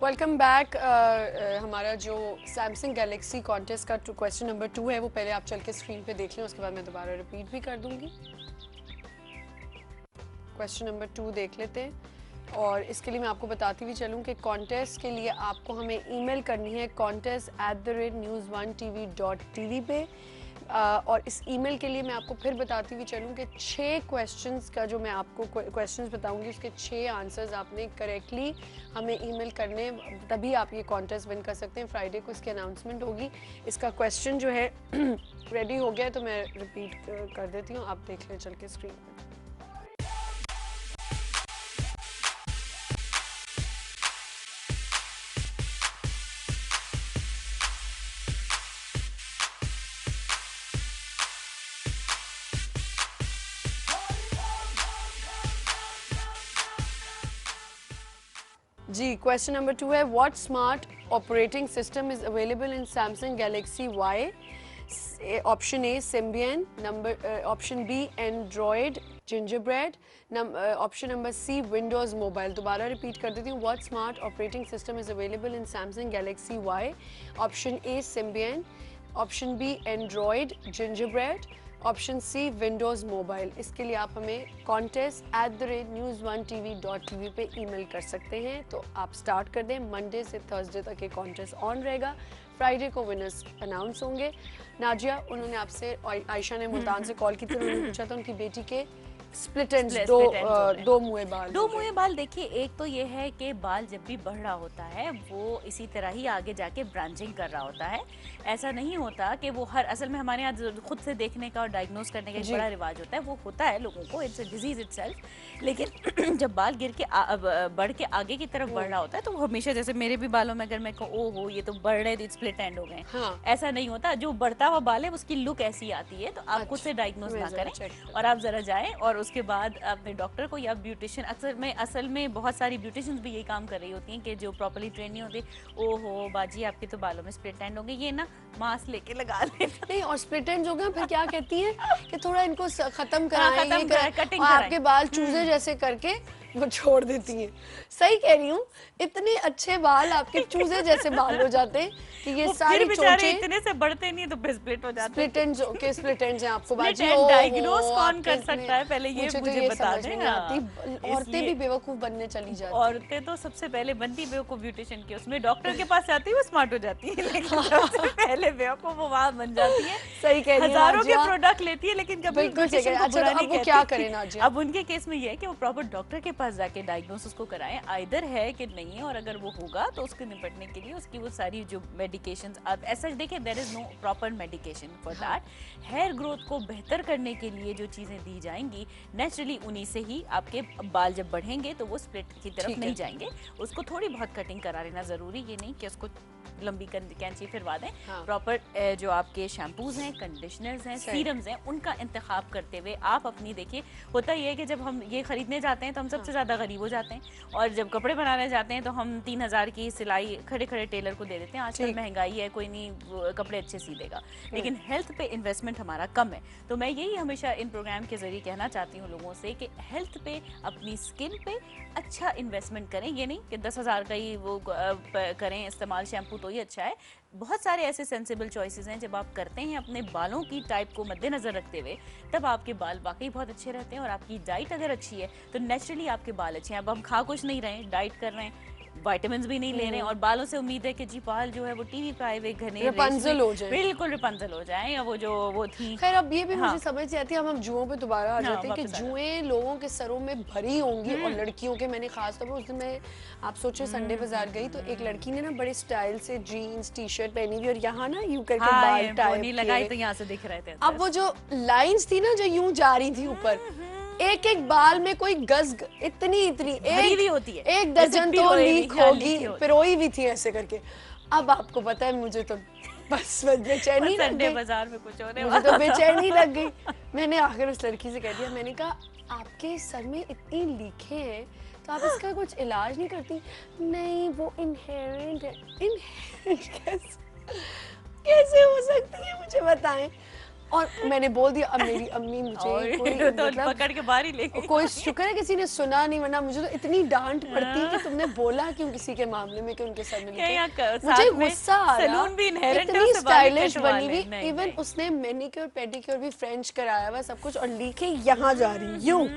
Welcome back. हमारा जो Samsung Galaxy contest का क्वेश्चन नंबर 2 है वो पहले आप चल के स्क्रीन पे देख लें, उसके बाद मैं दोबारा रिपीट भी कर दूंगी। क्वेश्चन नंबर 2 देख लेते हैं और इसके लिए मैं आपको बताती हुई चलूँ कि कॉन्टेस्ट के लिए आपको हमें ईमेल करनी है contest@news1tv.tv पे। और इस ईमेल के लिए मैं आपको फिर बताती हुई चलूँ कि 6 क्वेश्चंस का जो मैं आपको क्वेश्चंस बताऊंगी उसके 6 आंसर्स आपने करेक्टली हमें ईमेल करने, तभी आप ये कॉन्टेस्ट विन कर सकते हैं। फ्राइडे को इसकी अनाउंसमेंट होगी। इसका क्वेश्चन जो है रेडी हो गया है तो मैं रिपीट कर देती हूँ, आप देख लें चल के स्क्रीन पर। जी, क्वेश्चन नंबर 2 है what smart operating system is available in Samsung Galaxy Y. Option A Symbian, option B Android Gingerbread, option number C Windows mobile. दोबारा रिपीट कर देती हूँ, what smart operating system is available in Samsung Galaxy Y. Option A Symbian, option B Android Gingerbread, option C Windows mobile. इसके लिए आप हमें contest@news1tv.tv पे email कर सकते हैं। तो आप स्टार्ट कर दें, मंडे से थर्सडे तक ये कॉन्टेस्ट ऑन रहेगा। फ्राइडे को विनर्स अनाउंस होंगे। नाजिया, उन्होंने आपसे, आयशा ने मुल्तान से कॉल की थी, उन्होंने पूछा था उनकी बेटी के स्प्लिट एंड्स, दो मुँहे बाल। दो मुँहे बाल देखिए, एक तो ये है कि बाल जब भी बढ़ रहा होता है वो इसी तरह ही आगे जाके ब्रांचिंग कर रहा होता है। ऐसा नहीं होता कि वो हर, असल में हमारे यहाँ खुद से देखने का और डायग्नोज करने का एक बड़ा रिवाज होता है, वो होता है लोगों को, इट्स अ डिजीज इटसेल्फ। लेकिन जब बाल गिर के बढ़ के आगे की तरफ बढ़ रहा होता है तो वो हमेशा, जैसे मेरे भी बालों में अगर मैं कहूँ ओ हो ये तो बढ़ रहे थे, स्प्लिट एंड हो गए, ऐसा नहीं होता। जो बढ़ता हुआ बाल है उसकी लुक ऐसी आती है, तो आप खुद से डायग्नोज ना करें और आप जरा जाएं और उसके बाद अपने डॉक्टर को या ब्यूटिशियन, असल में बहुत सारी ब्यूटिशियंस भी यही काम कर रही होती हैं कि जो प्रॉपर्ली ट्रेन नहीं होती, ओहो बाजी आपके तो बालों में स्प्लिट एंड हो गए, ये ना मास्क लेके लगा लेना। नहीं, और स्प्लिट एंड हो गया फिर क्या कहती हैं कि थोड़ा इनको खत्म कराएं, कटिंग आपके बाल चूजे जैसे करके वो छोड़ देती हैं। सही कह रही हूँ, इतने अच्छे बाल आपके चूजे जैसे बाल हो जाते हैं कि ये सारी चोंचे इतने से बढ़ते नहीं तो स्प्लिट हो जाते हैं। स्प्लिट एंड्स हैं आपको बाजी। डायग्नोज कौन कर सकता है पहले ये मुझे बता दें। औरतें भी बेवकूफ बनने चली जाती हैं। औरतें तो सबसे पहले बनती बेवकूफ ब्यूटिशियन की, उसमें डॉक्टर के पास जाती है वो स्मार्ट हो जाती है, लेकिन सबसे पहले बेवकूफ वो वहाँ बन जाती है। सही कह रही हैं, हजारों के प्रोडक्ट लेती है लेकिन कभी ब्यूटिशियन को बुरा नहीं कहती। क्या करें नाजिया? अब उनके केस में ये है कि वो प्रॉपर डॉक्टर के पास जाके डायग्नोसिस को कराएं, आइदर है कि नहीं है, और अगर वो होगा तो उसके निपटने के लिए उसकी वो सारी जो मेडिकेशंस, ऐसा देखिए there is no proper medication for that. Hair growth को बेहतर करने के लिए जो चीजें दी जाएंगी नेचुरली उन्हीं से ही आपके बाल जब बढ़ेंगे तो वो स्प्लिट की तरफ नहीं जाएंगे। उसको थोड़ी बहुत कटिंग करा लेना जरूरी, ये नहीं कि उसको लंबी कैंची फिरवा दें। प्रॉपर जो आपके शैम्पूज हैं, कंडीशनर्स हैं, सीरम्स हैं, उनका इंतखाब करते हुए आप अपनी, देखिए होता ये है कि जब हम ये खरीदने जाते हैं तो हम सबसे ज्यादा गरीब हो जाते हैं, और जब कपड़े बनाने जाते हैं तो हम 3000 की सिलाई खड़े खड़े टेलर को दे देते हैं। आजकल महंगाई है, कोई नहीं कपड़े अच्छे सी देगा, लेकिन हेल्थ पे इन्वेस्टमेंट हमारा कम है। तो मैं यही हमेशा इन प्रोग्राम के जरिए कहना चाहती हूँ लोगों से कि हेल्थ पे, अपनी स्किन पे अच्छा इन्वेस्टमेंट करें। ये नहीं कि 10,000 का ही वो करें इस्तेमाल शैम्पू तो ही अच्छा है। बहुत सारे ऐसे सेंसिबल चॉइसेस हैं, जब आप करते हैं अपने बालों की टाइप को मद्देनजर रखते हुए, तब आपके बाल वाकई बहुत अच्छे रहते हैं। और आपकी डाइट अगर अच्छी है तो नेचुरली आपके बाल अच्छे हैं। अब हम खा कुछ नहीं रहे हैं, डाइट कर रहे हैं, विटामिन्स भी नहीं ले रहे हैं, और बालों से उम्मीद है कि जी बाल जो है वो टीवी पे आए हुए घने रपंजल हो जाए, बिल्कुल रपंजल हो जाए, या वो जो वो थी। खैर अब ये भी मुझे समझ से आती है, हम जुओं पे दोबारा आ जाते हैं कि जुएं लोगों के सरों में भरी होंगी, और लड़कियों के, मैंने खास तौर पर उस दिन मैं, आप सोचे संडे बाजार गई तो एक लड़की ने ना बड़े स्टाइल से जीन्स टी शर्ट पहनी हुई और यहाँ ना यूं करके बाल टाई लगाई तो यहाँ से दिख रहे थे। अब वो जो लाइंस थी ना जो यूं जा रही थी ऊपर, एक एक बाल में कोई गज इतनी एक भी होती है, एक दर्जन तो लीक होगी, पिरोई भी थी ऐसे करके। अब आपको पता है मुझे तो बस बेचैनी लग गई, बाजार में कुछ होने मुझे तो बेचैनी लग गई। मैंने आखिर उस लड़की से कह दिया, मैंने कहा आपके सर में इतनी लीकें हैं तो आप इसका कुछ इलाज नहीं करती? नहीं वो इनहेरेंट है। इनहेरेंट कैसे हो सकती है, मुझे बताएं। और मैंने बोल दिया, अब मेरी अम्मी मुझे कोई तो मतलब पकड़ के बाहर ही ले गई। कोई शुक्र है किसी ने सुना नहीं, वरना मुझे तो इतनी डांट पड़ती कि तुमने बोला क्यों किसी के मामले में कि उनके सर में लिखे। मुझे गुस्सा आ रहा, सैलून भी इनहेरेंट है, इतनी उससे बाल स्टाइलिश कटवा बनी ले। हुई, इवन उसने मैनिक्योर पेडिक्योर भी फ्रेंच कराया हुआ सब कुछ, और लिखे यहाँ जा रही यूं।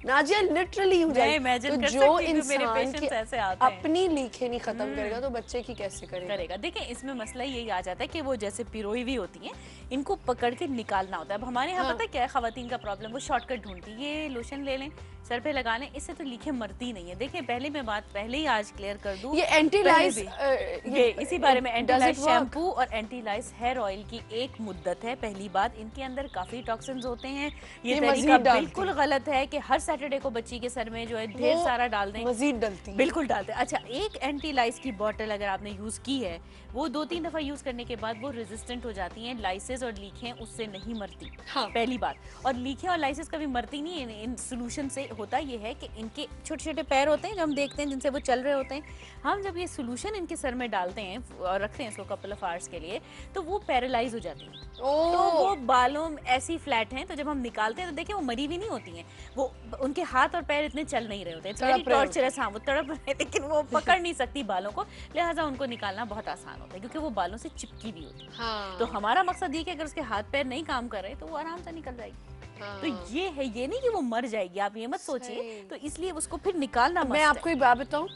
नाजिया लिटरली यूं जा रही। तो जो इंसान की अपनी लिखे नहीं खत्म करेगा तो बच्चे की कैसे करेगा? देखिए इसमें मसला यही आ जाता है कि वो जैसे पिरोई हुई होती हैं, इनको पकड़ के निकालना होता है। अब हमारे यहाँ पता है क्या है खवातीन का प्रॉब्लम, वो शॉर्टकट ढूंढती है, ये लोशन ले लें सर पे लगा लें, इससे तो लीखें मरती नहीं है। देखिए पहले मैं बात पहले ही आज क्लियर कर दूं, ये एंटी लाइस इसी बारे में, एंटी लाइस शैम्पू और एंटी लाइस हेयर ऑयल की एक मुद्दत है। पहली बात, इनके अंदर काफी टॉक्सिन्स होते हैं। ये तरीका बिल्कुल गलत है कि हर सैटरडे को बच्ची के सर में जो है ढेर सारा डाल दें, मजीद डलती है। बिल्कुल डालते हैं। अच्छा, एक एंटी लाइस की बॉटल अगर आपने यूज की है, वो 2-3 दफा यूज करने के बाद वो रेजिस्टेंट हो जाती हैं, लाइसेस और लीखें उससे नहीं मरती। हाँ। पहली बात। और लीखें और लाइसेस कभी मरती नहीं है इन सोल्यूशन से। होता ये है कि इनके छोटे छोटे पैर होते हैं जो हम देखते हैं जिनसे वो चल रहे होते हैं, हम जब ये सोल्यूशन इनके सर में डालते हैं और रखते हैं इसको कपल ऑफ आवर्स के लिए, तो वो पैरालाइज हो जाती हैं। तो वो बालों ऐसी फ्लैट हैं, तो जब हम निकालते हैं तो देखिए वो मरी भी नहीं होती हैं, वो उनके हाथ और पैर इतने चल नहीं रहे होते, टॉर्चरस। हाँ, वो तड़प रहे हैं लेकिन वो पकड़ नहीं सकती बालों को, लिहाजा उनको निकालना बहुत आसान होता है क्योंकि वो बालों से चिपकी भी होती है। हाँ। तो हमारा मकसद ये कि अगर उसके हाथ पैर नहीं काम कर रहे तो वो आराम से निकल जाएगी। हाँ। तो ये है, ये नहीं कि वो मर जाएगी, आप ये मत सोचिए। तो इसलिए उसको फिर निकालना मैं आपको एक बात बताऊं,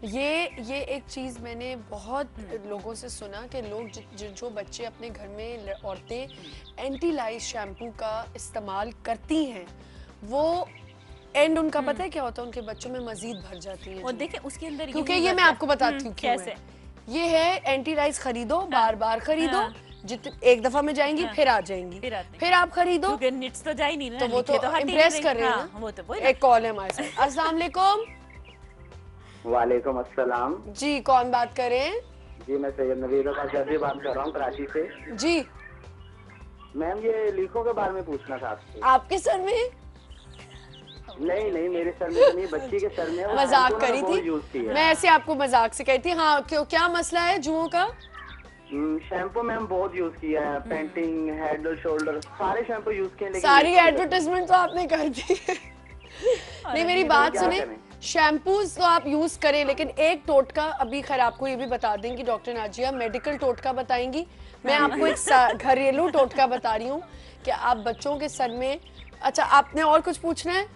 ये एक चीज मैंने बहुत लोगों से सुना कि लोग जो बच्चे अपने घर में औरतें एंटी लाइस शैम्पू का इस्तेमाल करती हैं, वो एंड उनका पता है क्या होता है, उनके बच्चों में मजीद भर जाती है। और देखिए उसके अंदर, क्योंकि ये मैं आपको बताती हूँ कैसे। ये है एंटी लाइस खरीदो, बार बार खरीदो, एक दफा में जाएंगी फिर आ जाएंगी, फिर आप खरीदो, क्योंकि निट्स तो जा ही नहीं ना, तो वो तो इम्प्रेस कर रहे हैं ना। वो तो एक कॉल है हमारे साथ। अस्सलाम वालेकुम। वालेकुम अस्सलाम जी, कौन बात कर रहे हैं? जी, मैं सैयद नवीद काशी बात कर रहा हूँ, कराची से। जी मैम, ये लीखों के बारे में पूछना था आपसे। आपके सर में? नहीं, मेरे सर में तो नहीं, बच्ची के सर में। मजाक करी थी मैं, ऐसे आपको मजाक से कही थी। हाँ, क्यों, क्या मसला है जुओं का? शैम्पू मैम बहुत यूज किया है, पेंटिंग, हेड और शोल्डर, सारे शैम्पू यूज किए, लेकिन सारी एडवर्टाइजमेंट तो आपने कर दी। नहीं, मेरी बात सुने, शैम्पूज तो आप यूज करें, लेकिन एक टोटका अभी खैर आपको ये भी बता देंगी डॉक्टर नाजिया, मेडिकल टोटका बताएंगी। मैं आपको एक घरेलू टोटका बता रही हूँ कि आप बच्चों के सर में। अच्छा, आपने और कुछ पूछना है?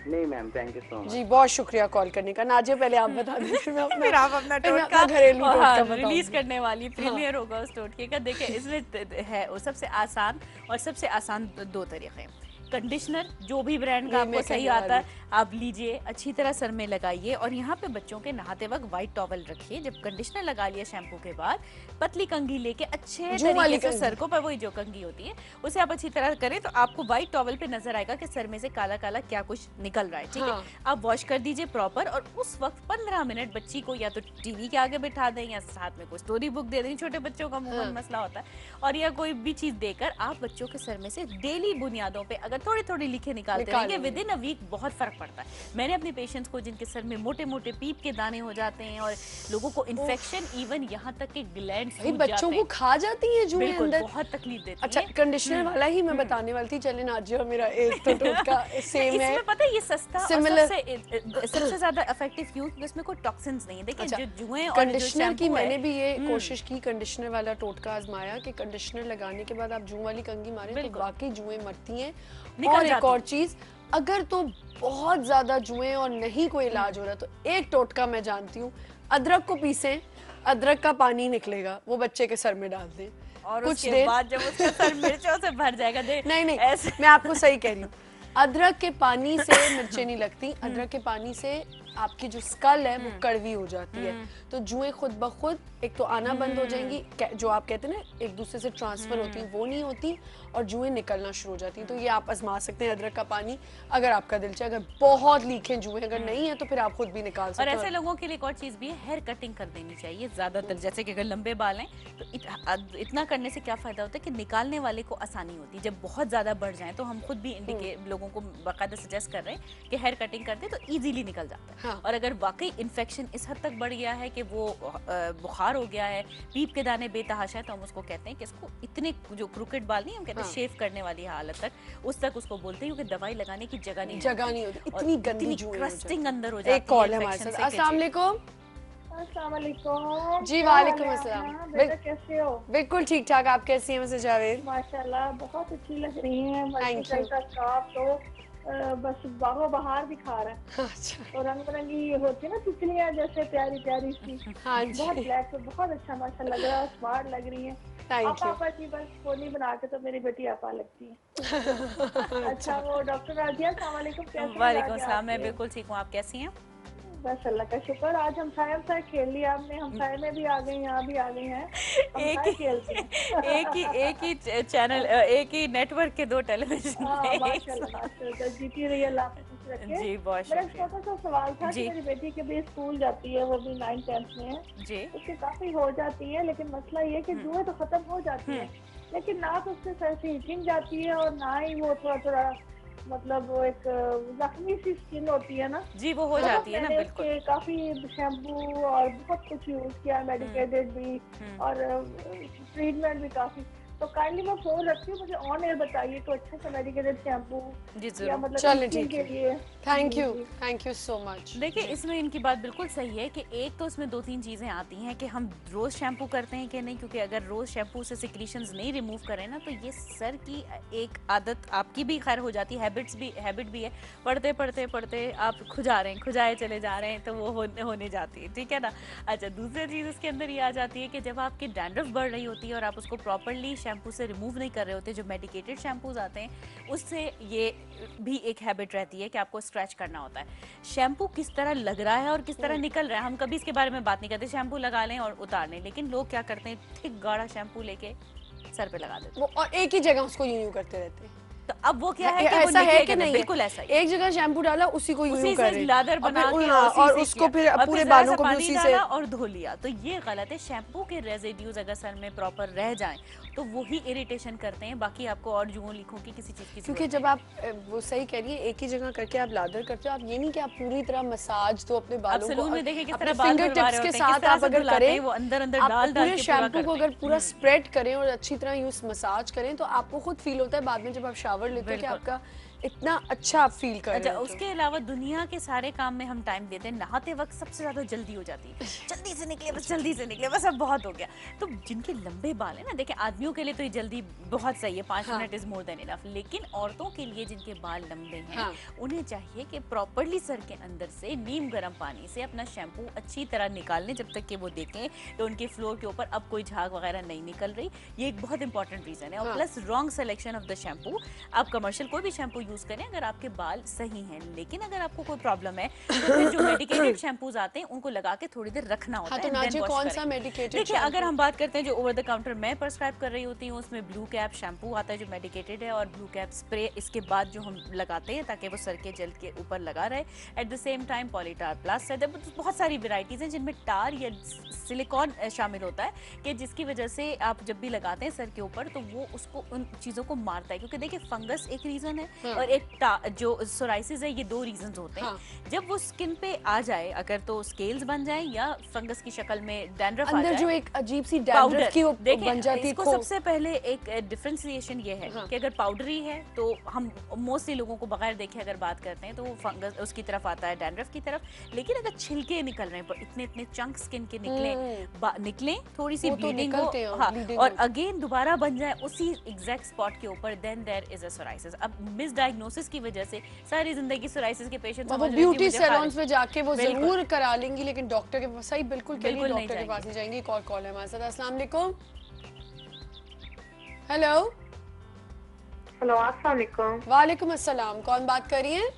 नहीं ma'am, thank you so much. जी, बहुत शुक्रिया कॉल करने का। नाजिया पहले आप बता दें, फिर आप अपना टोटका घरेलू टोटका रिलीज करने वाली प्रीमियर होगा उस टोटके का। देखिए इसमें है वो सबसे आसान, और सबसे आसान 2 तरीके। कंडीशनर जो भी ब्रांड का आपको सही आता है आप लीजिए, अच्छी तरह सर में लगाइए, और यहाँ पे बच्चों के नहाते वक्त व्हाइट टॉवल रखिए। जब कंडीशनर लगा लिया शैम्पू के बाद, पतली कंघी लेके अच्छे तरीके से सर को, पर वही जो कंघी होती है उसे आप अच्छी तरह करें तो आपको व्हाइट टॉवल पे नजर आएगा कि सर में से काला काला क्या कुछ निकल रहा है। ठीक है, आप वॉश कर दीजिए प्रॉपर, और उस वक्त 15 मिनट बच्ची को या तो टीवी के आगे बिठा दें या साथ में कोई स्टोरी बुक दे दें, छोटे बच्चों का मुंह मसला होता है, और या कोई भी चीज देकर आप बच्चों के सर में से डेली बुनियादों पे अगर थोड़ी थोड़ी लिखे निकालते रहेंगे, विद इन अ वीक बहुत फर्क पड़ता है। मैंने अपने पेशेंट्स को जिनके सर में मोटे मोटे पीप के दाने हो जाते हैं, और लोगों को इन्फेक्शन, इवन यहाँ तक के ग्लैंड बच्चों को खा जाती है जुएं अंदर, बहुत तकलीफ देती है। अच्छा, कंडीशनर वाला ही मैं बताने वाली थी। चले नाजिया, मेरा एक तो टोटका सेम है। इसमें पता है ये सस्ता और सबसे ज्यादा इफेक्टिव क्यों? क्योंकि इसमें कोई टॉक्सिन्स नहीं है। देखिए जो जुएं और कंडीशनर की मैंने भी ये कोशिश की, कंडीशनर वाला टोटका आजमाया कि कंडीशनर लगाने के बाद आप जुएं वाली कंघी मारें तो वाकई जुएं मरती हैं। और एक और चीज, अगर तो बहुत ज्यादा जुएं और नहीं कोई इलाज हो रहा तो एक टोटका मैं जानती हूँ, अदरक को पीसें, अदरक का पानी निकलेगा, वो बच्चे के सर में डाल दें, और कुछ देर बाद जब उसका सर मिर्चों से भर जाएगा। नहीं ऐसे मैं आपको सही कह रही हूँ, अदरक के पानी से मिर्चें नहीं लगती, अदरक के पानी से आपकी जो स्कल है वो कड़वी हो जाती है, तो जुएं खुद ब खुद एक तो आना बंद हो जाएंगी, जो आप कहते हैं ना एक दूसरे से ट्रांसफर होती है, वो नहीं होती, और जुएं निकलना शुरू हो जाती हैं। तो ये आप आजमा सकते हैं, अदरक का पानी, अगर आपका दिल चाहे। अगर बहुत लीखें जुएं, अगर नहीं है तो फिर आप खुद भी निकाल सकते हैं। और ऐसे लोगों के लिए एक और चीज भी है, हेयर कटिंग कर देनी चाहिए ज्यादातर। जैसे कि अगर लंबे बाल हैं तो इतना करने से क्या फायदा होता है कि निकालने वाले को आसानी होती है। जब बहुत ज्यादा बढ़ जाए तो हम खुद भी लोगों को बाकायदा सजेस्ट कर रहे हैं कि हेयर कटिंग कर दे तो इजीली निकल जाता है। हाँ। और अगर वाकई इन्फेक्शन इस हद तक बढ़ गया है कि वो बुखार हो गया है, पीप के दाने बेतहाशा है, तो हम उसको कहते हैं कि इसको इतने जो क्रिकेट बाल नहीं हम कहते हैं हाँ। शेव करने वाली हालत तक, उस तक उसको बोलते हैं क्योंकि दवाई लगाने की जगह नहीं नहीं होती, इतनी गंदी जुएं हो क्रस्टिंग जाती। अंदर हो जाती है। एक कॉल है हमारे infection साथ। से कि अस्सलाम जी। वालेकुम। अस्सलामुअलैकुम। जी क्या वालेकुम हाल है अस्सलाम। आपका? बेटा कैसे हो? बिल्कुल ठीक ठाक, आप कैसी हैं मिसेस जावेद? माशाल्लाह बहुत अच्छी लग रही हैं। Thank मल्टीकल you. का स्कार्फ तो बस बागो बहार दिखा रहा है। अच्छा, तो रंग बिरंगी होती है ना तितलियां जैसे प्यारी प्यारी सी। हाँ बहुत जी, ब्लैक तो बहुत अच्छा माशाल्लाह लग रहा है, स्मार्ट लग रही है। Thank you. आपा जी बस फोनी बना के तो मेरी बेटी आपा लगती है। अच्छा वो डॉक्टर राजिया अस्सलाम वालेकुम, कैसे हैं वालेकुम राजिया अस्सलाम, मैं आपके? बिल्कुल ठीक हूँ, आप कैसी हैं? बस अल्लाह का शुक्र। आज हम साय खेल लिया आपने, हम साय में भी आ गए, यहाँ भी आ गए हैं। हम एक साय खेलते हैं। एक ही चैनल, एक ही नेटवर्क के 2 टेलीविजन हाँ पे एक माशाल्लाह साथ। माशाल्लाह, जीती रही अल्लाह आपको खुश रखे। जी बहुत मेरा एक शुक्रिया। छोटा सा सवाल था कि जी। मेरी बेटी के भी स्कूल जाती है, वो भी 9th-10th में है, जी। उसकी काफी हो जाती है, लेकिन मसला ये है कि जुएं तो खत्म हो जाती है, लेकिन ना तो उससे ऐसी हीटिंग जाती है और ना ही वो थोड़ा थोड़ा मतलब वो एक जख्मी सी स्किन होती है ना। जी वो हो तो जाती है ना, मैंने बिल्कुल। उसके काफी शैम्पू और बहुत कुछ यूज किया, मेडिकेटेड भी और ट्रीटमेंट भी काफी। तो काइंडली मैं फोन रखती हूँ, मुझे ऑन एयर बताइए तो अच्छा सा मेडिकेटेड शैम्पू जी या जरूर। मतलब चलिए, स्किन ठीक के है। लिए। Thank you so much. देखिए इसमें इनकी बात बिल्कुल सही है कि एक तो इसमें 2-3 चीज़ें आती हैं कि हम रोज़ शैम्पू करते हैं कि नहीं, क्योंकि अगर रोज़ शैम्पू से सिक्रीशंस नहीं रिमूव करें ना तो ये सर की एक आदत आपकी भी खैर हो जाती है, हैबिट भी है, पढ़ते पढ़ते पढ़ते आप खुजाए चले जा रहे हैं तो वो होने जाती है, ठीक है ना। अच्छा दूसरी चीज़ इसके अंदर ये आ जाती है कि जब आपकी डैंड्रफ बढ़ रही होती है और आप उसको प्रॉपरली शैम्पू से रिमूव नहीं कर रहे होते, जो मेडिकेटेड शैम्पूज आते हैं उससे ये भी एक हैबिट रहती है कि आपको स्क्रैच करना होता है। शैम्पू किस तरह लग रहा है और किस तरह निकल रहा है, हम कभी इसके बारे में बात नहीं करते, शैम्पू लगा लें और उतार लें, लेकिन लोग क्या करते हैं थिक गाढ़ा शैम्पू लेके सर पे लगा देते हैं। वो और एक ही जगह उसको यूं करते रहते हैं। तो अब वो क्या है कि वो ऐसा है निकलेगा कि नहीं? बिल्कुल ऐसा ही। एक जगह शैम्पू डाला, उसी को यूं उसी कर से रहे लादर और बना फिर के हाँ, उसी और से उसको किया। फिर और पूरे जरा बालों सा को भी पानी उसी से। डाला और धो लिया, तो ये गलत है। शैम्पू के रेजिड्यूज अगर सर में प्रॉपर रह जाएं तो वही इरिटेशन करते हैं, बाकी आपको और जुओं लिखों की किसी चीज की क्योंकि जरूरत जब आप वो सही कह रही है, एक ही जगह करके आप लादर करते हो, आप ये नहीं कि आप पूरी तरह मसाज तो अपने आप बालों को सलून में देखें किस अपने तरह बाल फिंगर धुलवा टिप्स रहे के होते हैं, किस साथ तरह आप से अगर धुलाते हैं, करें, वो अंदर अंदर आप डाल डाल पूरे के पूरा शैम्पू को करते अगर हैं। पूरा स्प्रेड करें और अच्छी तरह यूज मसाज करें तो आपको खुद फील होता है बाद में जब आप शावर लेते हो कि बिल्कुल। आपका इतना अच्छा आप फील कर अच्छा रहे हो। उसके अलावा दुनिया के सारे काम में हम टाइम देते हैं, नहाते वक्त सबसे ज्यादा जल्दी हो जाती है, जल्दी से निकले बस, जल्दी से निकले बस, अब बहुत हो गया। तो जिनके लंबे बाल है ना, देखिए आदमियों के लिए तो ये जल्दी बहुत सही है, 5 हाँ। Minute is more than enough, लेकिन औरतों के लिए जिनके बाल लंबे हैं हाँ। उन्हें चाहिए कि प्रॉपरली सर के अंदर से नीम गर्म पानी से अपना शैम्पू अच्छी तरह निकाल लें, जब तक कि वो देखें तो उनके फ्लोर के ऊपर अब कोई झाग वगैरह नहीं निकल रही। ये एक बहुत इंपॉर्टेंट रीजन है। और हाँ। Plus wrong selection of the shampoo. आप कमर्शियल कोई भी शैम्पू यूज करें अगर आपके बाल सही हैं, लेकिन अगर आपको कोई प्रॉब्लम है तो फिर जो मेडिकेटेड शैम्पूज आते हैं उनको लगा के थोड़ी देर रखना होता हाँ, है। तो then नाजिया wash कौन करें। सा मेडिकेटेड देखिए अगर हम बात करते हैं जो ओवर द काउंटर मैं प्रेस्क्राइब कर रही होती हूँ, उसमें ब्लू कैप शैम्पू आता है जो मेडिकेटेड है, और ब्लू कैप स्प्रे इसके बाद जो हम लगाते हैं ताकि वो सर के जेल के ऊपर लगा रहे। At the same time Polytar plus है, बहुत सारी वेराइटीज हैं जिनमें टार या सिलिकॉन शामिल होता है कि जिसकी वजह से आप जब भी लगाते हैं सर के ऊपर तो वो उसको उन चीज़ों को मारता है, क्योंकि देखिए फंगस एक रीज़न है हाँ। और एक जो सोराइसिस है, ये 2 रीजंस होते हैं। हाँ। जब वो स्किन पे आ जाए, अगर तो स्केल्स बन जाए या फंगस की शक्ल में डैंड्रफ आ अंदर जाए, जो एक अजीब सी डैंड्रफ की वो देखिए बन जाती है इसको खो। सबसे पहले एक डिफरेंशिएशन ये है हाँ। कि अगर पाउडरी है तो हम मोस्टली लोगों को बगैर देखे अगर बात करते हैं तो वो फंगस उसकी तरफ आता है, डैंड्रफ की तरफ। लेकिन अगर छिलके निकल रहे हैं पर इतने इतने चंक स्किन के निकलें थोड़ी सी वो तो ब्लीडिंग हो, निकलते हैं, हाँ, bleeding और हो। अगेन दोबारा बन जाए उसी एग्जैक्ट स्पॉट के ऊपर, then there is a psoriasis. अब मिस डायग्नोसिस की वजह से सारी जिंदगी सोराइसिस के पेशेंट वो ब्यूटी सैलून्स में जाके वो जरूर करा लेंगी, लेकिन डॉक्टर के पास सही बिल्कुल कह रही है, बिल्कुल नहीं डॉक्टर के पास जाएंगी। नहीं जाएंगी। कॉल है हमारे साथ। अस्सलाम वालेकुम। हेलो। हेलो अस्सलाम वालेकुम। वालेकुम अस्सलाम, कौन बात कर रही है?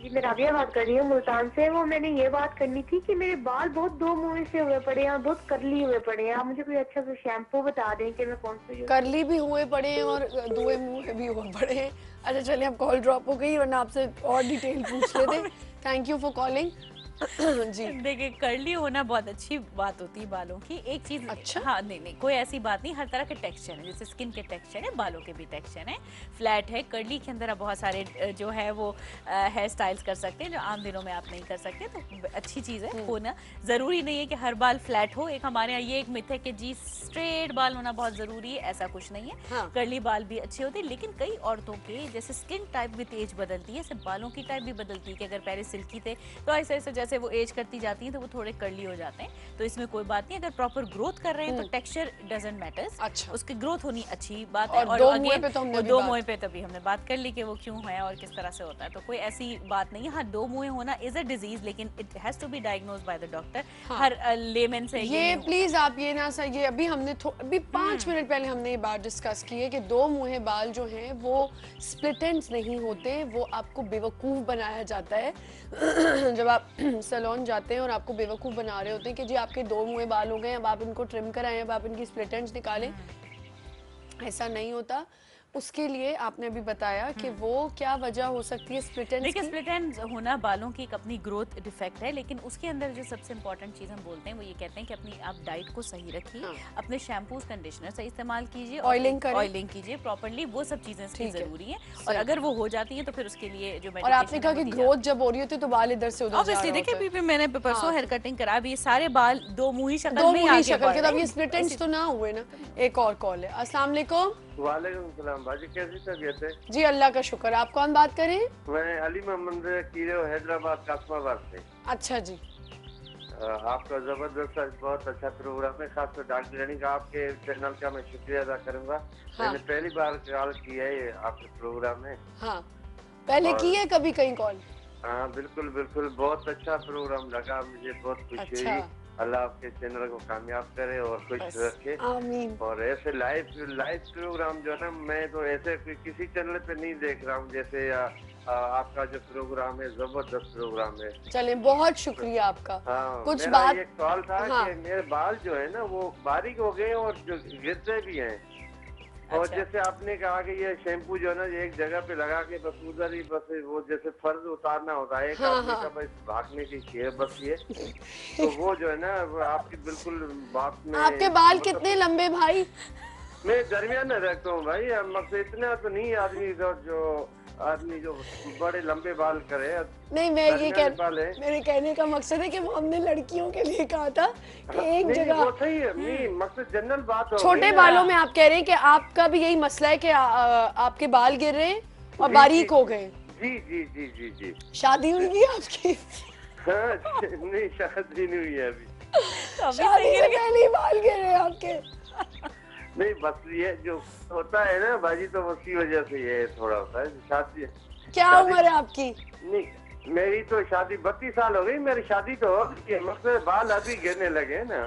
जी मैं राबिया बात कर रही हूँ मुल्तान से। वो मैंने ये बात करनी थी कि मेरे बाल बहुत 2 मुंह से हुए पड़े हैं, बहुत करली हुए पड़े हैं। आप मुझे कोई अच्छा सा शैम्पू बता दें कि मैं कौन सा यूज। करली भी हुए पड़े हैं और दुए मुंह भी हुए पड़े हैं। अच्छा चलिए, अब कॉल ड्रॉप हो गई वरना आपसे और डिटेल पूछ लेते। Thank you for calling. जी देखिए कर्ली होना बहुत अच्छी बात होती है बालों की। एक चीज अच्छा? हाँ नहीं कोई ऐसी बात नहीं, हर तरह के टेक्सचर है, जैसे स्किन के टेक्सचर है, बालों के भी टेक्सचर है। फ्लैट है, कर्ली के अंदर आप बहुत सारे जो है वो हेयर स्टाइल्स कर सकते हैं जो आम दिनों में आप नहीं कर सकते, तो अच्छी चीज है होना। जरूरी नहीं है कि हर बाल फ्लैट हो। एक हमारे यहाँ ये एक मिथ है कि जी स्ट्रेट बाल होना बहुत जरूरी है, ऐसा कुछ नहीं है। हाँ। कर्ली बाल भी अच्छे होते हैं, लेकिन कई औरतों के जैसे स्किन टाइप विद एज बदलती है, सिर्फ बालों की टाइप भी बदलती है कि अगर पहले सिल्की थे तो ऐसे ऐसे जैसे वो एज करती जाती हैं तो वो थोड़े कर्ली हो जाते हैं, तो इसमें कोई बात नहीं। अगर प्रॉपर ग्रोथ कर रहे हैं तो टेक्सचर डजंट मैटर्स, अच्छा। उसकी ग्रोथ होनी अच्छी बात है। और दो मुंह पे तो हमने अभी दो बात- मुंह पे तभी हमने बात कर ली कि वो क्यों है और किस तरह से होता है, तो कोई ऐसी बात नहीं है। हाँ दो मुंह होना इज अ डिजीज, लेकिन it has to be diagnosed by the doctor. हर लेमन से ये प्लीज आप ये ना सर, ये अभी हमने अभी 5 मिनट पहले हमने ये बात डिस्कस की है कि दो मुँहे बाल जो हैं वो स्प्लिट एंड्स नहीं होते, वो आपको बेवकूफ़ बनाया जाता है। जब आप सैलून जाते हैं और आपको बेवकूफ़ बना रहे होते हैं कि जी आपके दो मुँहे बाल हो गए, अब आप इनको ट्रिम कराएं, अब आप इनकी स्प्लिट एंड्स निकालें, ऐसा नहीं होता। उसके लिए आपने अभी बताया कि वो क्या वजह हो सकती है स्प्लिट एंड्स देखिए की? स्प्लिट एंड्स होना बालों की एक अपनी ग्रोथ डिफेक्ट है, लेकिन उसके अंदर जो सबसे इंपॉर्टेंट चीज हम बोलते हैं वो ये कहते हैं कि अपनी आप डाइट को सही रखिए, हाँ। अपने शैम्पूज कंडीशनर सही इस्तेमाल कीजिए, Oiling करें। ऑयलिंग कीजिए प्रॉपर्ली, वो सब चीजें इसकी ठीक है। जरूरी है। और अगर वो हो जाती है तो फिर उसके लिए जो और आपने कहा कि ग्रोथ जब हो रही होती है तो बाल इधर से उधर जा ऑब्वियसली रहा देखिए होता है। अभी मैंने परसों हेयर कटिंग करा, अभी ये सारे बाल दो मुंह ही शक्ल दो में मुंह आगे शक्ल बढ़ के, रहे तब ये हैं। स्प्लिट एंड्स तो ना हुए ना। एक और कॉल है। अस्सलाम वालेकुम। वालेकुम सलाम भाजी, कैसी तबीयत है? जी अल्लाह का शुक्र। आप कौन बात करें? मैं अली मोहम्मद कीरे, हैदराबाद कासमाबाद से। अच्छा जी। आपका जबरदस्त बहुत अच्छा प्रोग्राम है, खासकर डॉक्टर रानी का आपके चैनल का मैं शुक्रिया अदा करूंगा। हाँ। मैंने पहली बार कॉल किया है ये आपके प्रोग्राम में। हाँ पहले और- की है कभी कहीं कॉल? हाँ बिल्कुल बिल्कुल, बहुत अच्छा प्रोग्राम लगा मुझे, बहुत खुशी अच्छा। हुई। अल्लाह आपके चैनल को कामयाब करे और खुश बस, रखे। आमीन। और ऐसे लाइव प्रोग्राम जो है ना, मैं तो ऐसे किसी चैनल पे नहीं देख रहा हूँ, जैसे आपका जो प्रोग्राम है जबरदस्त प्रोग्राम है। चलें बहुत शुक्रिया आपका। हाँ, कुछ मेरा बात- ये सवाल था हाँ। कि मेरे बाल जो है ना वो बारीक हो गए और जो गिरते भी हैं। और अच्छा। जैसे आपने कहा कि ये शैम्पू जो है ना एक जगह पे लगा के बस उधर ही बस वो जैसे फर्ज उतारना होता है, एक हाँ, आदमी हाँ। का बस भागने की शेर बस ये। तो वो जो है ना वो आपकी बिल्कुल बात में। आपके बाल मतलब कितने लंबे भाई? मैं दरमियान में रखता हूँ भाई, मतलब इतना तो नहीं आदमी जो बड़े लंबे बाल करे। नहीं मैं ये दरमियाने बाल है। मेरे कहने का मकसद है कि वो हमने लड़कियों के लिए कहा था कि एक नहीं, जगह वो सही है, नहीं मकसद जनरल बात हो छोटे गई ना। बालों में आप कह रहे हैं कि आपका भी यही मसला है कि आपके बाल गिर रहे हैं और जी, बारीक जी। हो गए। जी जी जी जी जी। शादी हुई है आपकी? हाँ, नहीं शादी नहीं हुई है अभी। शादी से पहले ही बाल गिर रहे हैं आपके? नहीं बस ये जो होता है ना बाजी, तो उसी वजह से ये थोड़ा होता है शादी। क्या शादी- उम्र है आपकी? नहीं मेरी तो शादी 32 साल हो गई, मेरी शादी तो हो गई है, मगर बाल अभी गिरने लगे ना।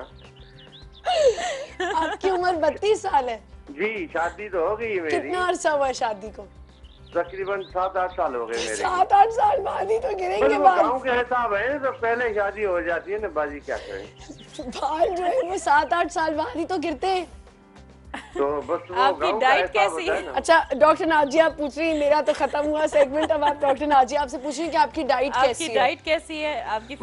आपकी उम्र 32 साल है? जी शादी तो हो गई है मेरी, कितना अरसा हुआ है शादी को? तकरीबन 7-8 साल हो गए मेरे। 7-8 साल बाद ही तो पर गिरेंगे वो बाल। गाँव के हिसाब है तो पहले शादी हो जाती है ना बाजी, क्या करें। बाल जो है वो 7-8 साल बाद ही तो गिरते हैं। तो बस वो आपकी गाँव का डाइट हिसाब कैसी होता है? ना। अच्छा डॉक्टर नाजिया आप पूछ रही हैं, मेरा तो खत्म हुआ सेगमेंट, अब आप डॉक्टर नाजिया आपसे पूछ रही हैं कि आपकी डाइट कैसी आपकी है? डाइट कैसी है आपकी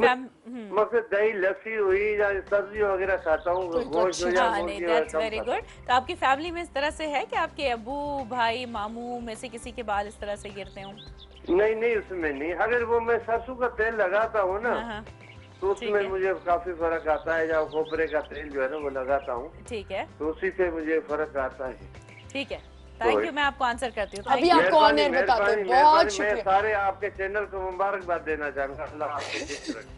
मगर दही लस्सी हुई या सब्जी वगैरह खाता हूँ, तो गोश्त हो या हाँ नहीं मुर्गी दैट्स वगैरह वेरी कम खाता गुड। तो आपकी फैमिली में इस तरह से है कि आपके अबू भाई मामू में से किसी के बाल इस तरह से गिरते हों? हूँ। नहीं नहीं उसमें नहीं, अगर वो मैं सरसों का तेल लगाता हूँ ना, हाँ, तो ठीक उसमें है। मुझे काफी फर्क आता है। या खोपरे का तेल जो है ना वो लगाता हूँ, ठीक है तो उसी से मुझे फर्क आता है। ठीक है, थैंक यू। मैं आपको आंसर करती हूँ। अभी Thank you. आपको ऑन एयर बताते हैं। बहुत मैं शुक्रिया। सारे आपके चैनल को मुबारकबाद देना चाहूंगा, अल्लाह आपको खुश रखे।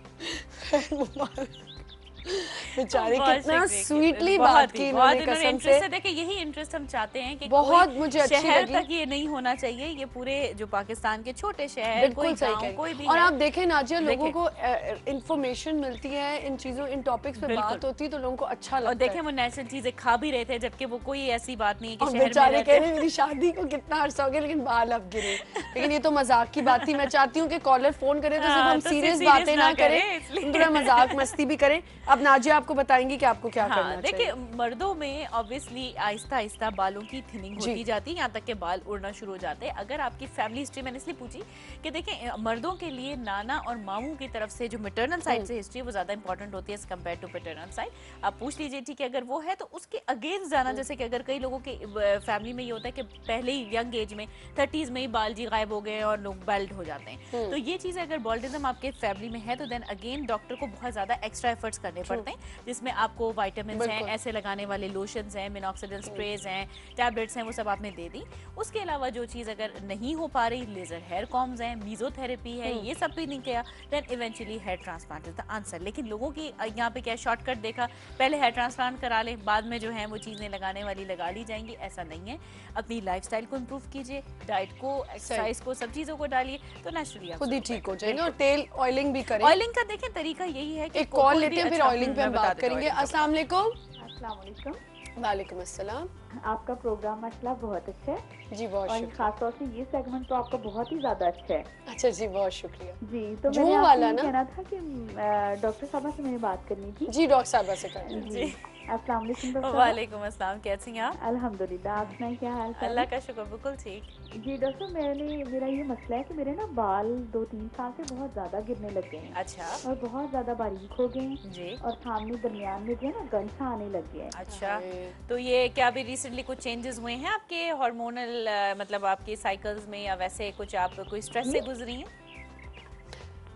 बेचारे बहुत कितना शुक्रिया, स्वीटली बहुत बात ही, की बहुत इन्होंने कसम इंटरेस्ट से। है। देखिए यही इंटरेस्ट हम चाहते हैं कि बहुत कोई मुझे अच्छी शहर लगी। तक ये नहीं होना चाहिए, ये पूरे जो पाकिस्तान के छोटे शहर बिल्कुल कोई सही गांव कह कोई रही भी हैं। और है। आप देखें नाजिया, लोगों देखिए। को इंफॉर्मेशन मिलती है इन चीजों, इन टॉपिक्स पे बिल्कुल। बात होती है तो लोगों को अच्छा और लगता देखें है। वो नेचुरल चीजें खा भी रहे थे, जबकि वो कोई ऐसी बात नहीं है कि और शहर में बेचारे रहते कह हैं। रहे हैं, मेरी शादी को कितना अरसा हो गया लेकिन बाल अब गिरे। लेकिन ये तो मजाक की बात थी। मैं चाहती हूँ कि कॉलर फोन करे तो सिर्फ हाँ, हम तो सीरियस serious बातें ना ना करें, करें, इसलिए। थोड़ा मजाक मस्ती भी करें। अब नाजिया आपको बताएंगी कि आपको क्या करना हाँ, चाहिए। देखिए मर्दों में ऑब्वियसली आहिस्ता आहिस्ता बालों की थिनिंग जी। होती जाती है, यहाँ तक के बाल उड़ना शुरू हो जाते हैं। अगर आपकी फैमिली हिस्ट्री, मैंने इसलिए पूछी कि देखिए मर्दों के लिए नाना और मामू की तरफ से जो मैटरनल साइड से हिस्ट्री है वो ज्यादा इंपॉर्टेंट होती है as compare to paternal side. आप पूछ लीजिए, ठीक है, अगर वो है तो उसके अगेंस्ट जाना, जैसे कि अगर कई लोगों के फैमिली में ये होता है कि पहले ही यंग एज में 30s में ही बाल जी गायब हो गए और लोग बेल्ट हो जाते हैं, तो ये चीज अगर बॉल्डिज्म आपके फैमिली में है तो देन अगेन डॉक्टर को बहुत ज्यादा एक्स्ट्रा एफर्ट्स करने पड़ते हैं, जिसमें आपको विटामिन्स हैं, ऐसे लगाने वाले लोशंस हैं, मिनॉक्सिडिल स्प्रेज हैं, टैबलेट्स हैं, वो सब आपने दे दी। उसके अलावा जो चीज़ अगर नहीं हो पा रही, लेजर हेयर कॉम्स हैं, मीजोथेरेपी है, ये सब भी नहीं किया, then eventually hair transplant is the answer. लेकिन लोगों की यहाँ पे क्या शॉर्टकट देखा, पहले हेयर ट्रांसप्लांट करा ले, बाद में जो है वो चीज़ें लगाने वाली लगा ली जाएंगी, ऐसा नहीं है। अपनी लाइफस्टाइल को इम्प्रूव कीजिए, डाइट को, एक्सरसाइज को, सब चीज़ों को डालिए तो नेचुरली खुद ही ठीक हो जाएंगे। और तेल ऑयलिंग भी करें। ऑयलिंग का देखें तरीका यही है कि एक कॉल कोई लेते भी हैं, फिर अच्छा- ऑयलिंग पे हम मैं बता बात देता हूँ करेंगे। oiling का। अस्सलाम वालेकुम। अस्सलाम वालेकुम। वालेकुम अस्सलाम। आपका प्रोग्राम माशाल्लाह बहुत अच्छा है जी बहुत और शुक्रिया। खासतौर से ये सेगमेंट तो आपका बहुत ही ज्यादा अच्छा है। अच्छा जी, बहुत शुक्रिया। जी, तो जो मैंने वाला आपसे ना? ये कहना था कि डॉक्टर साहबा से मैंने बात करनी थी। जी डॉक्टर साहबा से करें। जी, अस्सलाम वालेकुम डॉक्टर साहब। वालेकुम अस्सलाम, कैसी हैं आप? अल्हम्दुलिल्लाह, आप सुनाइए क्या हाल चाल अल्लाह है? का शुक्र, बिल्कुल ठीक। जी डॉक्टर, मेरा ये मसला है कि मेरे ना बाल 2-3 साल से बहुत ज्यादा गिरने लग गए हैं अच्छा और बहुत ज्यादा बारीक हो गए हैं जी, और सामने दरमियान में जो है ना गंठा आने लग गया है। अच्छा। हाय। तो ये क्या अभी रिसेंटली कुछ चेंजेस हुए हैं आपके हार्मोनल, मतलब आपके साइकिल्स में, या वैसे कुछ आप कोई स्ट्रेस से गुजरी हैं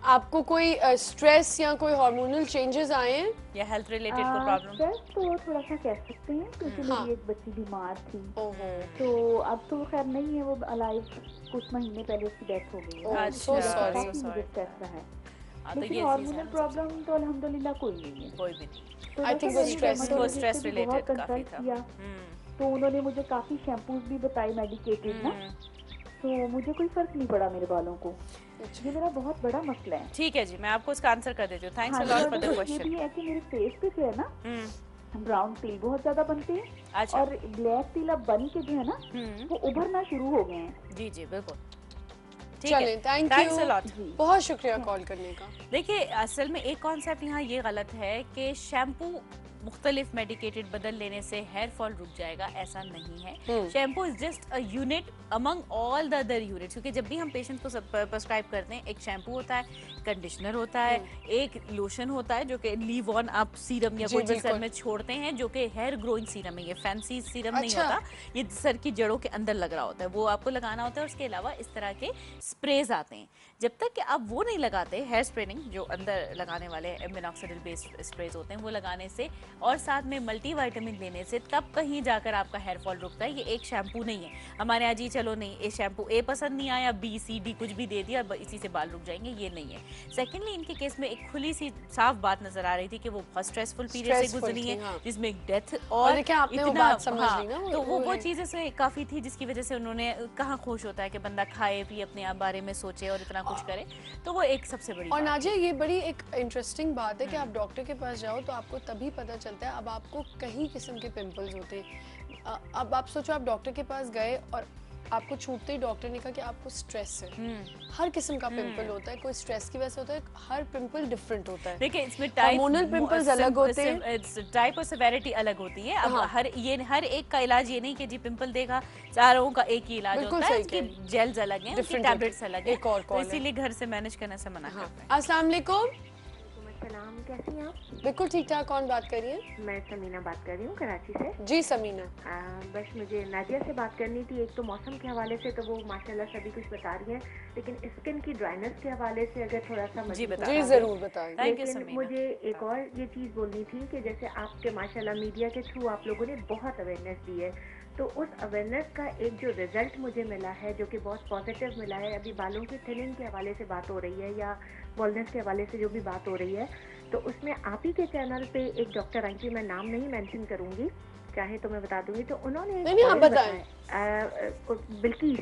आपको कोई स्ट्रेस या कोई हार्मोनल चेंजेस आए हैं? या हेल्थ रिलेटेड कोई प्रॉब्लम? स्ट्रेस तो थोड़ा सा कह सकते हैं क्योंकि हाँ। मेरी एक बच्ची बीमार थी, ओहो, तो अब तो वो खैर नहीं है, वो अलाइव, कुछ महीने पहले उसकी डेथ हो गई है। Oh, अच्छा, so तो sorry, काफी so मुझे sorry। स्ट्रेस रहा है, हाँ, तो लेकिन ये चीज़ हार्मोनल है ना, प्रॉब्लम तो अल्हम्दुलिल्लाह कोई नहीं है। कोई भी नहीं। तो I think डॉक्टर वो मैंने stress- वो dermatologist स्ट्रेस से भी रिलेटेड बहुत काफी कंसल्ट था। किया, तो उन्होंने मुझे काफी शैम्पूज भी बताए मेडिकेटेड ना, तो मुझे कोई फर्क नहीं पड़ा मेरे बालों को। ये मेरा बहुत बड़ा मसला है। ठीक है जी, मैं आपको इसका आंसर कर देती हूँ। थैंक्स हाँ अ जी, लॉट और फॉर द डॉक्टर, ये क्वेश्चन। भी है कि मेरे फेस पे जो है ना ब्राउन तिल बहुत ज्यादा बनते हैं अच्छा, और ब्लैक तिल अब बन के जो है ना वो उभरना शुरू हो गए हैं। जी जी बिल्कुल, ठीक चलें, है, thank thanks a you, lot. बहुत शुक्रिया कॉल करने का। देखिए असल में एक कॉन्सेप्ट यहाँ ये गलत है कि शैम्पू मुख्तलिफ मेडिकेटेड बदल लेने से हेयर फॉल रुक जाएगा, ऐसा नहीं है। Shampoo is just a unit among all the other units, क्योंकि जब भी हम पेशेंट को प्रिस्क्राइब करते हैं, एक शैम्पू होता है, कंडीशनर होता है, एक लोशन होता है जो कि लीव ऑन आप सीरम या जी, कोई चीज सर बिल्कुल। में छोड़ते हैं, जो कि हेयर ग्रोइंग सीरम है। ये फैंसी सीरम नहीं अच्छा। होता, ये सर की जड़ों के अंदर लग रहा होता है, वो आपको लगाना होता है। और उसके अलावा इस तरह के स्प्रेज आते हैं, जब तक कि आप वो नहीं लगाते, हेयर स्प्रेनिंग जो अंदर लगाने वाले मिनॉक्सिडिल बेस्ड स्प्रेज होते हैं, वो लगाने से और साथ में मल्टीविटामिन लेने से तब कहीं जाकर आपका हेयर फॉल रुकता है। ये एक शैम्पू नहीं है हमारे यहाँ जी, चलो नहीं ये शैम्पू ए पसंद नहीं आया, बी सी डी कुछ भी दे दिया और इसी से बाल रुक जाएंगे, ये नहीं है। सेकेंडली इनके केस में एक खुली सी साफ बात नजर आ रही थी कि वो बहुत स्ट्रेसफुल पीरियड से Stressful गुजरी थी, है, हाँ। जिसमें एक डेथ और और देखिए आपने वो बात समझ ली ना, तो वो वो है। चीजें से काफी थी जिसकी वजह से उन्होंने कहाँ खुश होता है कि बंदा खाए पिए, अपने आप बारे में सोचे और इतना कुछ करे, तो वो एक सबसे बड़ी और बात नाजिया, ये बड़ी एक इंटरेस्टिंग बात है कि आप डॉक्टर के पास जाओ तो आपको तभी पता चलता है। अब आपको कई किस्म के पिंपल्स होते हैं। अब आप सोचो, आप डॉक्टर के पास गए और आपको छूटते ही डॉक्टर ने कहा कि आपको स्ट्रेस है। हर किस्म का पिंपल होता है, कोई स्ट्रेस की वजह से होता है, हर पिंपल डिफरेंट होता है। देखिए इसमें Hormonal pimples अलग होते हैं। टाइप और सेवेरिटी अलग होती है। अब हाँ। हर एक का इलाज ये नहीं कि जी पिंपल देगा, चारों का एक ही इलाज बिल्कुल होता है। सही इसकी कह रही जेल्स अलग हैं, उसकी Different टैबलेट्स होती है। अलग हैं, एक और तो call है। इसीलिए घर से मैनेज करने से मना हाँ। करते हैं। अस्सलाम वालेकुम। सलाम, कैसी हैं आप? बिल्कुल ठीक ठाक। कौन बात कर रही है? मैं समीना बात कर रही हूँ कराची से। जी समीना। बस मुझे नाजिया से बात करनी थी। एक तो मौसम के हवाले से तो वो माशाल्लाह सभी कुछ बता रही हैं, लेकिन स्किन की ड्राइनेस के हवाले से अगर थोड़ा सा मज़ीद बता जी दें। जरूर बताएं। Thank you, लेकिन समीना। मुझे एक और ये चीज़ बोलनी थी कि जैसे आपके माशाल्लाह मीडिया के थ्रू आप लोगों ने बहुत अवेयरनेस दी है, तो उस अवेयरनेस का एक जो रिजल्ट मुझे मिला है जो कि बहुत पॉजिटिव मिला है, अभी बालों की थिनिंग के हवाले से बात हो रही है या बॉल्डनेस के हवाले से जो भी बात हो रही है, तो उसमें आप ही के चैनल पे एक डॉक्टर आई थी, मैं नाम नहीं मेंशन करूंगी, चाहे तो मैं बता दूंगी, तो उन्होंने एक नहीं, आप oil बताएं। बताया, बिल्किस,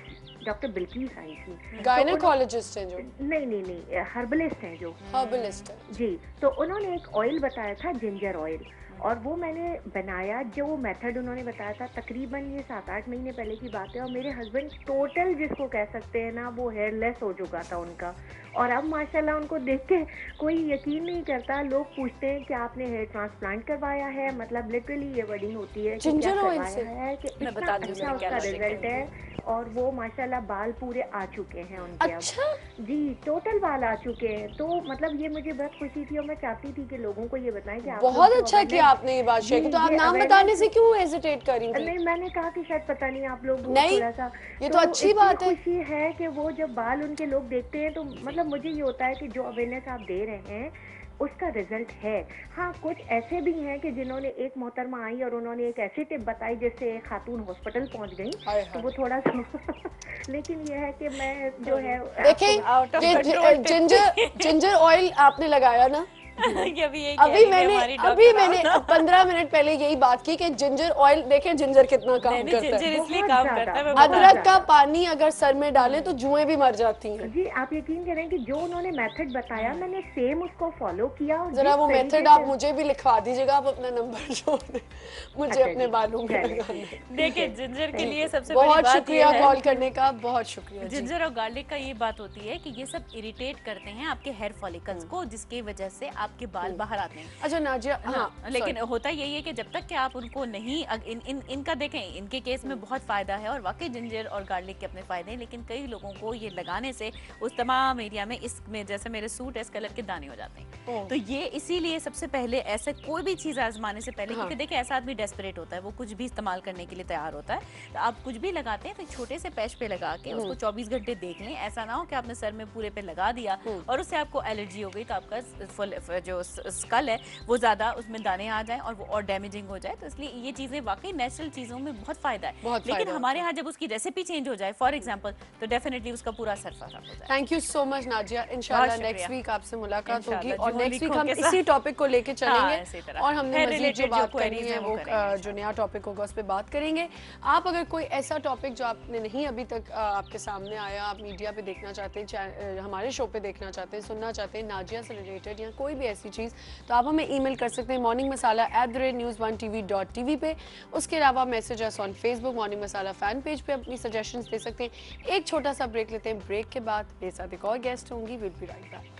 डॉक्टर बिल्किस आई थी। गायनेकोलॉजिस्ट हैं जो, नहीं हर्बलिस्ट हैं जो। हर्बलिस्ट है। जी, तो उन्होंने एक ऑयल बताया था, जिंजर ऑयल, और वो मैंने बनाया, जो मेथड उन्होंने बताया था, तकरीबन ये 7-8 महीने पहले की बात है। और मेरे हस्बैंड टोटल जिसको कह सकते हैं ना, वो हेयरलेस हो चुका था उनका। और अब माशाल्लाह उनको देख के कोई यकीन नहीं करता, लोग पूछते हैं कि आपने हेयर ट्रांसप्लांट करवाया है, मतलब लिटरली ये वर्डिंग होती है कि क्या जिंजर ऑयल से? करवाया है, कि मैं इतना बता दूं अच्छा मैंने क्या उसका लॉजिक रिजल्ट है। और वो माशाल्लाह बाल पूरे आ चुके हैं उनके अच्छा। अब। जी, टोटल बाल आ चुके हैं। तो मतलब ये मुझे बहुत खुशी थी और मैं चाहती थी कि लोगों को ये बताएं कि आप बहुत लोग जो अच्छा किया awareness- आपने ये बात शेयर की। जी, तो आप ये नाम awareness- बताने से क्यों हेजिटेट कर रही थी? नहीं, मैंने कहा कि शायद पता नहीं आप लोग नहीं, थोड़ा सा, ये तो अच्छी इतनी बात है। खुशी है कि वो जब बाल उनके लोग देखते हैं तो मतलब मुझे ये होता है कि जो अवेयरनेस आप दे रहे हैं उसका रिजल्ट है। हाँ, कुछ ऐसे भी हैं कि जिन्होंने, एक मोहतरमा आई और उन्होंने एक ऐसी टिप बताई जिससे एक खातून हॉस्पिटल पहुंच गई, हाय तो हाय। वो थोड़ा सा लेकिन ये है कि मैं जो है देखें, Out of ये control tip जिंजर ऑयल आपने लगाया ना, ये अभी यही कह रही अभी थी मैंने हमारी अभी डॉक्टर मैंने आउट। 15 मिनट पहले यही बात की कि जिंजर ऑयल, देखें जिंजर कितना काम नहीं, करता जिंजर है। इसलिए बहुत काम ज्यादा, करता है, मैं बहुत बता अदरक दूं। का पानी अगर सर में डालें तो जुएं भी मर जाती हैं। जी, आप यकीन करें कि जो उन्होंने मेथड बताया मैंने सेम उसको फॉलो किया। और जरा जिस वो तरीके मेथड आप से- मुझे भी लिखवा दीजिएगा, आप अपना नंबर छोड़ दें, मुझे अच्छा अपने जी, बालों में चलें। लगाना है। देखिए, जिंजर के लिए सबसे बड़ी बहुत बात ये शुक्रिया है, कॉल करने का, बहुत शुक्रिया जी। जिंजर और गार्लिक का ये बात होती है कि ये सब इरिटेट करते हैं आपके हेयर फॉलिकल्स को, जिसकी वजह से आपके बाल बाहर आते हैं। अच्छा नाजिया, हाँ, लेकिन होता यही है कि जब तक कि आप उनको नहीं इनका देखें, इनके केस में बहुत फायदा है और वाकई जिंजर और गार्लिक के अपने फायदे हैं, लेकिन कई लोगों को ये लगाने से उस तमाम एरिया में, इसमें जैसे मेरे सूट है, इस कलर के दाने हो जाते हैं। तो ये इसीलिए सबसे पहले ऐसे कोई भी चीज आजमाने से पहले, क्योंकि देखिए ऐसा आदमी डेस्परेट होता है, वो कुछ भी इस्तेमाल करने के लिए तैयार होता है। तो आप कुछ भी लगाते हैं तो छोटे से पैच पे लगा के उसको 24 घंटे देख लें। ऐसा ना हो कि आपने सर में पूरे पे लगा दिया और उससे आपको एलर्जी हो गई, तो आपका जो स्कल है वो ज्यादा उसमें दाने आ जाए और वो और डैमेजिंग हो जाए। तो इसलिए ये चीजें वाकई नेचुरल चीजों में बहुत फायदा है, बहुत लेकिन फायदा हमारे यहाँ जब उसकी रेसिपी चेंज हो जाए फॉर एग्जाम्पल, तो डेफिनेटली उसका पूरा असर खराब हो जाए। Thank you so much Nazia. इंशाल्लाह बहुत शुक्रिया। नेक्स्ट वीक आपसे मुलाकात होगी इंशाल्लाह, और जो नेक्स्ट वीक लिखों हम के इसी टॉपिक को लेके हाँ, चलेंगे इसी तरह। और हमने Hair मजीद related जो जो बात queries करनी है हैं वो वो करेंगे जो नया टॉपिक होगा उस पर बात करेंगे। आप अगर कोई ऐसा टॉपिक जो आपने नहीं अभी तक आपके सामने आया, आप मीडिया पे देखना चाहते हैं, हमारे शो पे देखना चाहते हैं, सुनना चाहते हैं नाजिया से रिलेटेड या कोई भी ऐसी चीज़, तो आप हमें ईमेल कर सकते हैं morningmasala@news1tv.tv पे। उसके अलावा message us on Facebook morning masala fan page पे अपनी सजेशंस दे सकते हैं। एक छोटा सा ब्रेक लेते हैं, ब्रेक के बाद मेरे साथ एक और गेस्ट होंगी, विल बी राइट बैक।